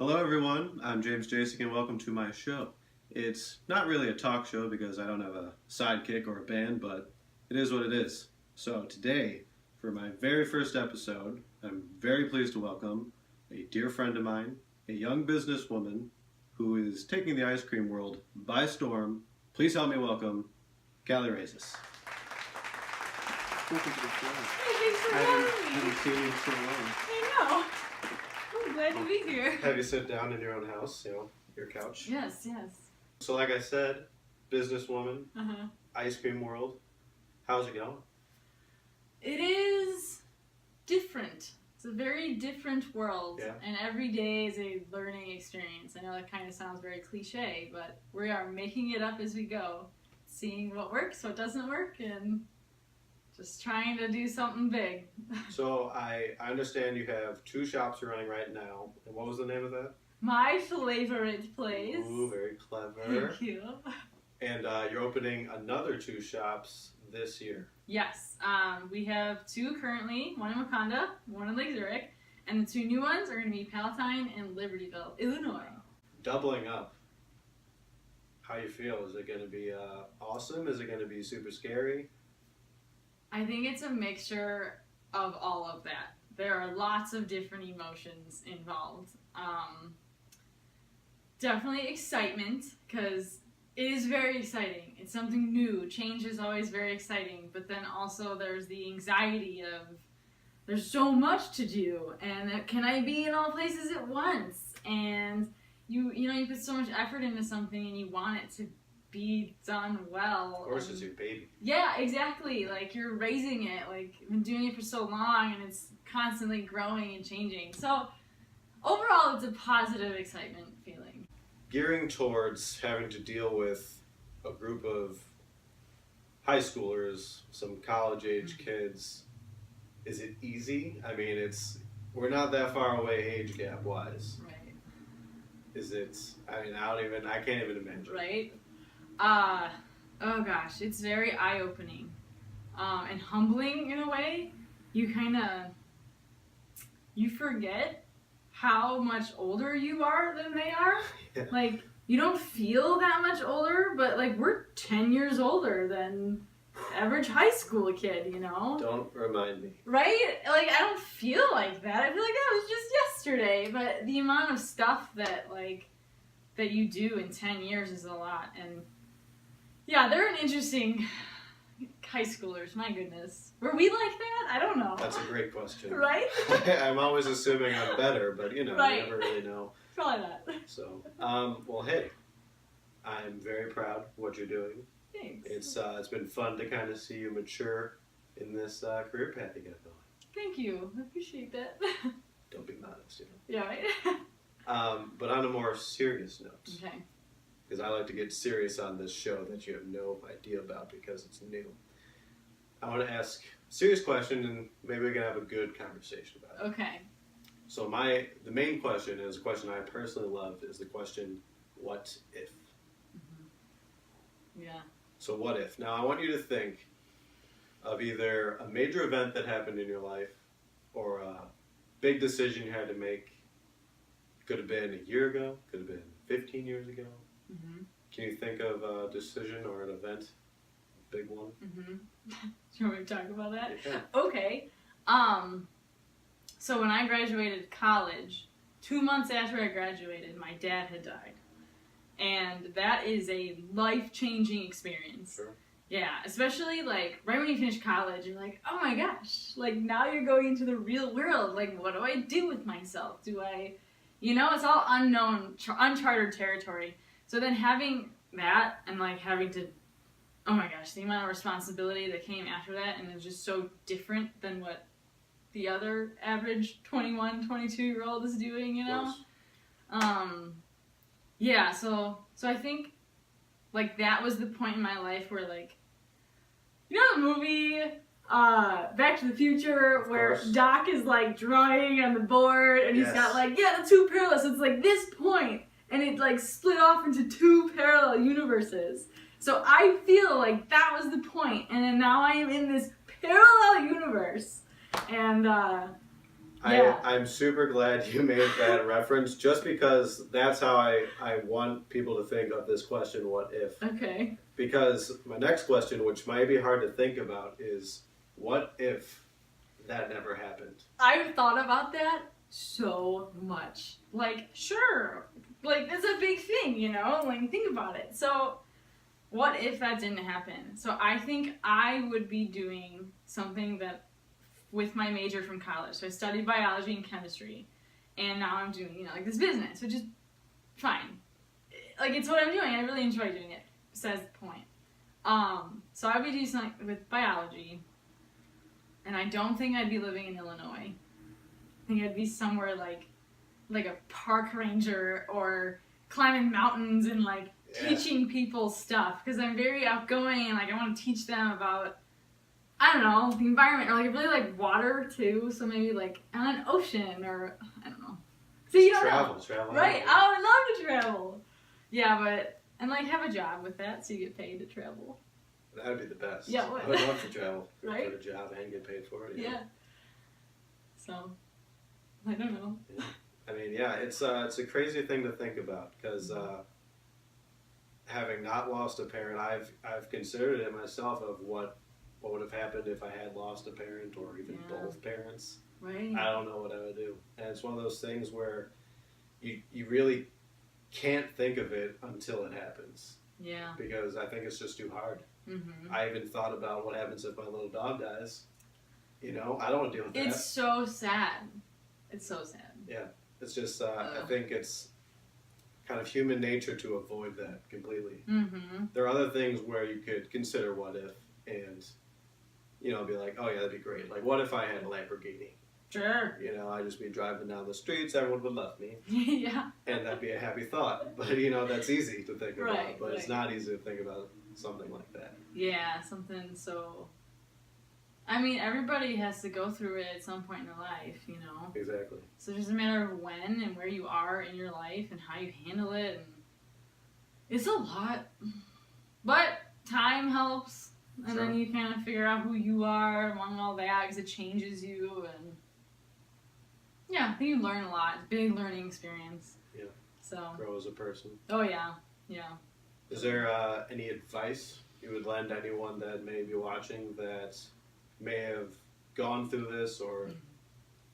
Hello everyone, I'm Jasiek and welcome to my show. It's not really a talk show because I don't have a sidekick or a band, but it is what it is. So today, for my very first episode, I'm very pleased to welcome a dear friend of mine, a young businesswoman who is taking the ice cream world by storm. Please help me welcome Cally Razes. Welcome to the show. Hey, thanks for having me. haven't seen you in so long. I know. I'm glad to be here. Have you sit down in your own house, your couch? Yes. So like I said, businesswoman, Uh-huh. ice cream world. How's it going? It is different. It's a very different world. Yeah. And every day is a learning experience. I know that kind of sounds very cliche, but we are making it up as we go. Seeing what works, what doesn't work, and just trying to do something big. So I understand you have two shops you're running right now. And what was the name of that? My favorite place. Ooh, very clever. Thank you. And you're opening another two shops this year. Yes, we have two currently, one in Wakanda, one in Lake Zurich, and the two new ones are going to be Palatine and Libertyville, Illinois. Doubling up. How you feel? Is it going to be awesome? Is it going to be super scary? I think it's a mixture of all of that. There are lots of different emotions involved. Definitely excitement, because it is very exciting. It's something new. Change is always very exciting, but then also there's the anxiety of there's so much to do, and can I be in all places at once? And you put so much effort into something and you want it to be done well. Of course, it's your baby. Yeah, exactly. Like, you're raising it. Like, you've been doing it for so long, and it's constantly growing and changing. So, overall, it's a positive excitement feeling. Gearing towards having to deal with a group of high schoolers, some college-age kids, is it easy? I mean, we're not that far away age gap-wise. Right. Is it, I can't even imagine. Right? Oh gosh, it's very eye-opening. And humbling in a way. You forget how much older you are than they are. Yeah. Like, you don't feel that much older, but like, we're 10 years older than average high school kid, Don't remind me. Right? Like, I don't feel like that. I feel like that was just yesterday, but the amount of stuff that you do in 10 years is a lot. And yeah, they're an interesting high schoolers, my goodness. Were we like that? I don't know. That's a great question. Right? I'm always assuming I'm better, but Right. You never really know. Probably not. So, well, hey, I'm very proud of what you're doing. Thanks. It's been fun to kind of see you mature in this career path you got going. Thank you. I appreciate that. Don't be modest, Yeah, right? But on a more serious note, Okay. because I like to get serious on this show that you have no idea about because it's new. I want to ask a serious question, and maybe we can have a good conversation about it. Okay. So the main question is a question I personally love is the question, what if? Mm-hmm. Yeah. So what if? Now I want you to think of either a major event that happened in your life or a big decision you had to make. Could have been a year ago, could have been 15 years ago. Mm-hmm. Can you think of a decision or an event, a big one? Mm-hmm. Do you want me to talk about that? Yeah. Okay. So when I graduated college, 2 months after I graduated, my dad had died. And that is a life-changing experience. Sure. Yeah, especially like right when you finish college, you're like, oh my gosh, like now you're going into the real world. Like, what do I do with myself? It's all unknown, uncharted territory. So then having that and like having to, oh my gosh, the amount of responsibility that came after that, and it was just so different than what the other average 21, 22-year-old is doing, Yeah, so I think like that was the point in my life where like, the movie Back to the Future where Doc is like drawing on the board and he's got like, the two parallels. So it's like this point and it like split off into two parallel universes. So I feel like that was the point, and then now I am in this parallel universe, and Yeah. I'm super glad you made that reference, just because that's how I want people to think of this question, what if? Okay. Because my next question, which might be hard to think about, is what if that never happened? I've thought about that so much. Like, sure, like, it's a big thing, you know? Like, think about it. So, what if that didn't happen? So, I think I would be doing something that, with my major from college. So, I studied biology and chemistry, and now I'm doing, you know, like, this business, which is fine. Like, it's what I'm doing. I really enjoy doing it, says the point. So, I would be doing something with biology, and I don't think I'd be living in Illinois. I think I'd be somewhere like a park ranger or climbing mountains and like teaching people stuff, because I'm very outgoing and like I want to teach them about, I don't know, the environment, or like I really like water too, so maybe like on an ocean, or I don't know. So you don't know. Travel. Right, I would love to travel. Yeah, but and like have a job with that, so you get paid to travel. That would be the best. Yeah, I would love to travel. Right? Get a job and get paid for it. Yeah. So, I don't know. Yeah. I mean, yeah, it's a crazy thing to think about, because having not lost a parent, I've considered it myself of what would have happened if I had lost a parent, or even both parents. Right. I don't know what I would do. And it's one of those things where you really can't think of it until it happens. Yeah. Because I think it's just too hard. Mm-hmm. I even thought about what happens if my little dog dies. You know, I don't want to deal with that. It's so sad. It's so sad. Yeah. It's just, I think it's kind of human nature to avoid that completely. Mm-hmm. There are other things where you could consider what if, and, you know, be like, oh yeah, that'd be great. Like, what if I had a Lamborghini? Sure. You know, I'd just be driving down the streets, everyone would love me. Yeah. And that'd be a happy thought. But, you know, that's easy to think about. Right, But it's right. not easy to think about something like that. Yeah, something so... I mean, everybody has to go through it at some point in their life, you know? Exactly. So it's just a matter of when and where you are in your life and how you handle it. And it's a lot. But time helps. And Sure. then you kind of figure out who you are among all that, because it changes you. And yeah, I think you learn a lot. It's a big learning experience. Yeah. So. Grow as a person. Oh, yeah. Yeah. Is there any advice you would lend anyone that may be watching that may have gone through this, or,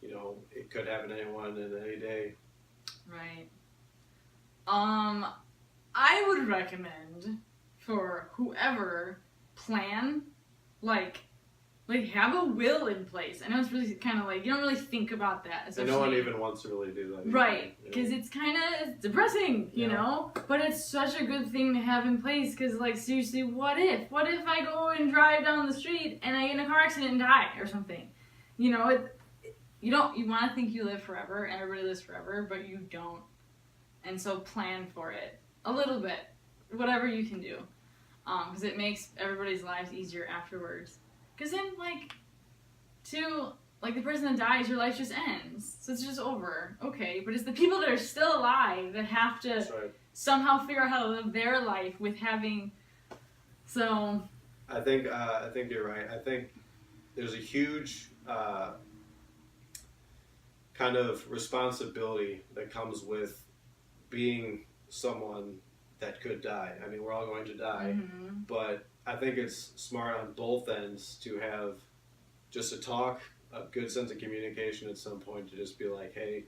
you know, it could happen to anyone in any day? Right. I would recommend for whoever plan, like have a will in place. I know it's really kind of like, you don't really think about that. And no one even wants to really do that. Either, right, you know? because it's kind of depressing, you know? But it's such a good thing to have in place, because, like, seriously, what if? What if I go and drive down the street and I get in a car accident and die or something? You know, you want to think you live forever, and everybody lives forever, but you don't. And so plan for it a little bit, whatever you can do, because it makes everybody's lives easier afterwards. Because then, the person that dies, your life just ends. So it's just over. Okay, but it's the people that are still alive that have to somehow figure out how to live their life with having, so. I think you're right. I think there's a huge kind of responsibility that comes with being someone that could die. I mean, we're all going to die, but I think it's smart on both ends to have just a talk, a good sense of communication at some point, to just be like, hey,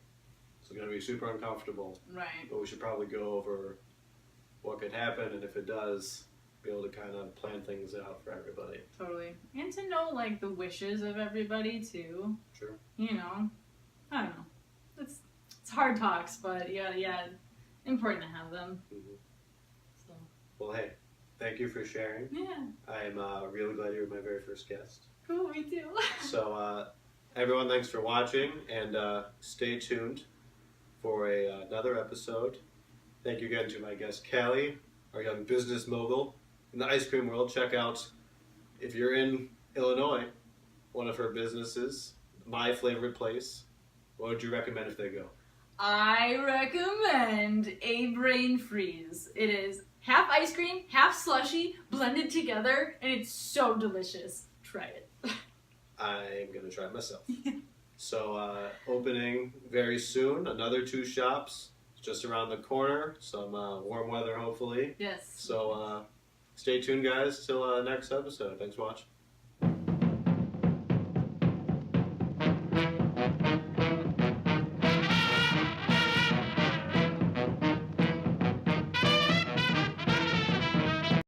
it's going to be super uncomfortable, Right. but we should probably go over what could happen, and if it does, be able to kind of plan things out for everybody. Totally. And to know, like, the wishes of everybody, too. Sure. You know, I don't know. It's hard talks, but yeah, important to have them. Mm-hmm. So. Well, hey, thank you for sharing. Yeah. I'm really glad you were my very first guest. Cool, me too. So, everyone, thanks for watching, and stay tuned for another episode. Thank you again to my guest, Cally, our young business mogul in the ice cream world. Check out, if you're in Illinois, one of her businesses, My Flavored Place. What would you recommend if they go? I recommend a brain freeze. It is half ice cream, half slushy, blended together, and it's so delicious. Try it. I'm going to try it myself. So opening very soon. Another 2 shops just around the corner. Some warm weather, hopefully. Yes. So stay tuned, guys, till next episode. Thanks for watching.